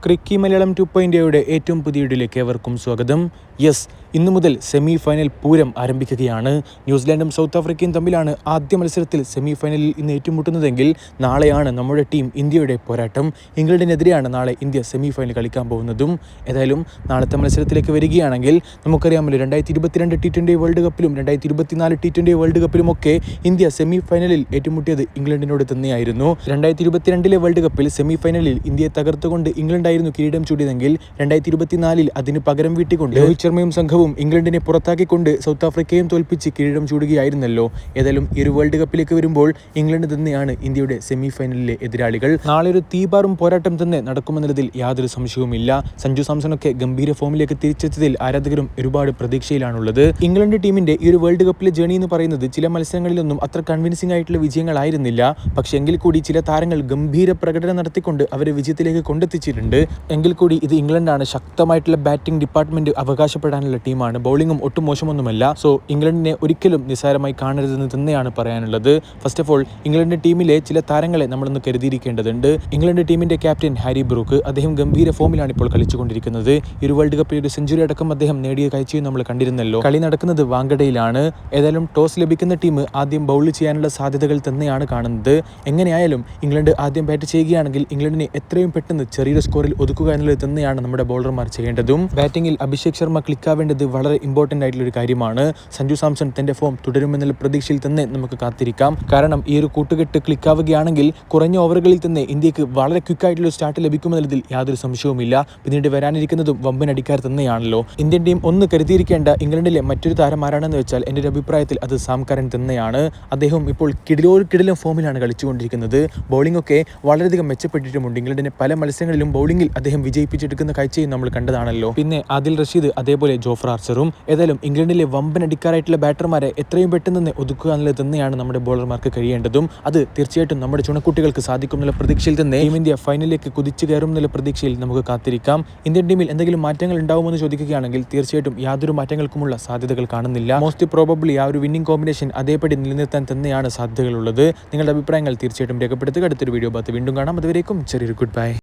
ക്രിക്കി മലയാളം 2.0യുടെ ഏറ്റവും പുതിയ വീഡിയോയിലേക്ക് ഏവർക്കും സ്വാഗതം. ഇന്നു മുതൽ സെമി ഫൈനൽ പൂരം ആരംഭിക്കുകയാണ്. ന്യൂസിലാൻഡും സൗത്ത് ആഫ്രിക്കയും തമ്മിലാണ് ആദ്യ മത്സരത്തിൽ സെമി ഫൈനലിൽ ഇന്ന് ഏറ്റുമുട്ടുന്നതെങ്കിൽ നാളെയാണ് നമ്മുടെ ടീം ഇന്ത്യയുടെ പോരാട്ടം. ഇംഗ്ലണ്ടിനെതിരെയാണ് നാളെ ഇന്ത്യ സെമി ഫൈനൽ കളിക്കാൻ പോകുന്നതും. ഏതായാലും നാളത്തെ മത്സരത്തിലേക്ക് വരികയാണെങ്കിൽ നമുക്കറിയാമല്ലോ, 2022 T20 വേൾഡ് കപ്പിലും 2024 T20 വേൾഡ് കപ്പിലുമൊക്കെ ഇന്ത്യ സെമി ഫൈനലിൽ ഏറ്റുമുട്ടിയത് ഇംഗ്ലണ്ടിനോട് തന്നെയായിരുന്നു. 2022 വേൾഡ് കപ്പിൽ സെമി ഫൈനലിൽ ഇന്ത്യയെ തകർത്തുകൊണ്ട് ഇംഗ്ലണ്ടായിരുന്നു കിരീടം ചൂടിയതെങ്കിൽ 2024 അതിന് പകരം വീട്ടിക്കൊണ്ട് രോഹിത് ശർമ്മയും സംഘവും ഇംഗ്ലണ്ടിനെ പുറത്താക്കിക്കൊണ്ട് സൗത്ത് ആഫ്രിക്കയും തോൽപ്പിച്ച് കിരീടം ചൂടുകയായിരുന്നല്ലോ. ഏതായാലും ഈ ഒരു വേൾഡ് കപ്പിലേക്ക് വരുമ്പോൾ ഇംഗ്ലണ്ട് തന്നെയാണ് ഇന്ത്യയുടെ സെമി ഫൈനലിലെ എതിരാളികൾ. നാളെ ഒരു തീപാറും പോരാട്ടം തന്നെ നടക്കുമെന്നതിൽ യാതൊരു സംശയവുമില്ല. സഞ്ജു സാംസണൊക്കെ ഗംഭീര ഫോമിലേക്ക് തിരിച്ചെത്തിയതിൽ ആരാധകരും ഒരുപാട് പ്രതീക്ഷയിലാണുള്ളത്. ഇംഗ്ലണ്ട് ടീമിന്റെ ഈ ഒരു വേൾഡ് കപ്പിലെ ജേണി എന്ന് പറയുന്നത് ചില മത്സരങ്ങളിലൊന്നും അത്ര കൺവിൻസിംഗ് ആയിട്ടുള്ള വിജയങ്ങളായിരുന്നില്ല. പക്ഷെ എങ്കിൽ കൂടി ചില താരങ്ങൾ ഗംഭീര പ്രകടനം നടത്തിക്കൊണ്ട് അവരെ വിജയത്തിലേക്ക് കൊണ്ടെത്തിച്ചിട്ടുണ്ട്. എങ്കിൽ കൂടി ഇത് ഇംഗ്ലണ്ടാണ് ശക്തമായിട്ടുള്ള ബാറ്റിംഗ് ഡിപ്പാർട്ട്മെന്റ് അവകാശപ്പെടാനുള്ള ടീമാണ്. ബൗളിംഗും ഒട്ടും മോശമൊന്നുമല്ല. സോ ഇംഗ്ലണ്ടിനെ ഒരിക്കലും നിസ്സാരമായി കാണരുതെന്ന് തന്നെയാണ് പറയാനുള്ളത്. ഫസ്റ്റ് ഓഫ് ഓൾ, ഇംഗ്ലണ്ട് ടീമിലെ ചില താരങ്ങളെ നമ്മളൊന്ന് കരുതിയിരിക്കേണ്ടതുണ്ട്. ഇംഗ്ലണ്ട് ടീമിന്റെ ക്യാപ്റ്റൻ ഹാരി ബ്രൂക്ക്, അദ്ദേഹം ഗംഭീര ഫോമിലാണ് ഇപ്പോൾ കളിച്ചുകൊണ്ടിരിക്കുന്നത്. ഈ ഒരു വേൾഡ് കപ്പിൽ ഒരു സെഞ്ചുറി അടക്കം അദ്ദേഹം നേടിയ കാഴ്ചയും നമ്മൾ കണ്ടിരുന്നല്ലോ. കളി നടക്കുന്നത് വാങ്കഡയിലാണ്. ഏതായാലും ടോസ് ലഭിക്കുന്ന ടീം ആദ്യം ബൗൾ ചെയ്യാനുള്ള സാധ്യതകൾ തന്നെയാണ് കാണുന്നത്. എങ്ങനെയായാലും ഇംഗ്ലണ്ട് ആദ്യം ബാറ്റ് ചെയ്യുകയാണെങ്കിൽ ഇംഗ്ലണ്ടിനെ എത്രയും പെട്ടെന്ന് ചെറിയ സ്കോറിൽ ഒതുക്കുക എന്നുള്ളത് തന്നെയാണ് നമ്മുടെ ബൗളർമാർ ചെയ്യേണ്ടതും. ബാറ്റിംഗിൽ അഭിഷേക് ശർമ്മ ക്ലിക്കാവേണ്ടത് വളരെ ഇമ്പോർട്ടൻ്റ് ആയിട്ടുള്ള ഒരു കാര്യമാണ്. സഞ്ജു സാംസൺ തന്റെ ഫോം തുടരുമെന്നുള്ള പ്രതീക്ഷയിൽ തന്നെ നമുക്ക് കാത്തിരിക്കാം. കാരണം ഈ ഒരു കൂട്ടുകെട്ട് ക്ലിക്കാവുകയാണെങ്കിൽ കുറഞ്ഞ ഓവറുകളിൽ തന്നെ ഇന്ത്യക്ക് വളരെ ക്വിക്കായിട്ടുള്ള സ്റ്റാർട്ട് ലഭിക്കുമെന്നതിൽ യാതൊരു സംശയവുമില്ല. പിന്നീട് വരാനിരിക്കുന്നതും വമ്പനടിക്കാർ തന്നെയാണല്ലോ. ഇന്ത്യൻ ടീം ഒന്ന് കരുതിയിരിക്കേണ്ട ഇംഗ്ലണ്ടിലെ മറ്റൊരു താരം ആരാണെന്ന് വെച്ചാൽ എൻ്റെ ഒരു അഭിപ്രായത്തിൽ അത് സാം കറൻ തന്നെയാണ്. അദ്ദേഹം ഇപ്പോൾ കിടിലം ഫോമിലാണ് കളിച്ചുകൊണ്ടിരിക്കുന്നത്. ബൗളിംഗ് ഒക്കെ വളരെയധികം മെച്ചപ്പെട്ടിട്ടുമുണ്ട്. ഇംഗ്ലണ്ടിനെ പല മത്സരങ്ങളിലും ബൗളിംഗിൽ അദ്ദേഹം വിജയിപ്പിച്ചെടുക്കുന്ന കാഴ്ചയും നമ്മൾ കണ്ടതാണല്ലോ. പിന്നെ ആദിൽ റഷീദ്, അതേപോലെ ജോഫ്ര ആർച്ചറും. ഏതായാലും ഇംഗ്ലണ്ടിലെ വമ്പൻ അടിക്കാരായിട്ടുള്ള ബാറ്റർമാരെ എത്രയും പെട്ടെന്ന് ഒതുക്കുക എന്നുള്ളത് തന്നെയാണ് നമ്മുടെ ബോളർമാർക്ക് കഴിയേണ്ടതും. അത് തീർച്ചയായിട്ടും നമ്മുടെ ചുണക്കുട്ടികൾക്ക് സാധിക്കും എന്നുള്ള പ്രതീക്ഷയിൽ തന്നെ ടീം ഇന്ത്യ ഫൈനലിലേക്ക് കുതിച്ചു കയറും എന്നുള്ള പ്രതീക്ഷയിൽ നമുക്ക് കാത്തിരിക്കാം. ഇന്ത്യൻ ടീമിൽ എന്തെങ്കിലും മാറ്റങ്ങൾ ഉണ്ടാവുമെന്ന് ചോദിക്കുകയാണെങ്കിൽ തീർച്ചയായിട്ടും യാതൊരു മാറ്റങ്ങൾക്കുമുള്ള സാധ്യതകൾ കാണുന്നില്ല. മോസ്റ്റ് പ്രോബബ്ലി ആ ഒരു വിന്നിംഗ് കോമ്പിനേഷൻ അതേപടി നിലനിർത്താൻ തന്നെയാണ് സാധ്യതകളുള്ളത്. നിങ്ങളുടെ അഭിപ്രായങ്ങൾ തീർച്ചയായിട്ടും രേഖപ്പെടുത്തുക. അടുത്തൊരു വീഡിയോ ഭാഗത്ത് വീണ്ടും കാണാം. അതുവരേക്കും ചെറിയൊരു ഗുഡ് ബൈ.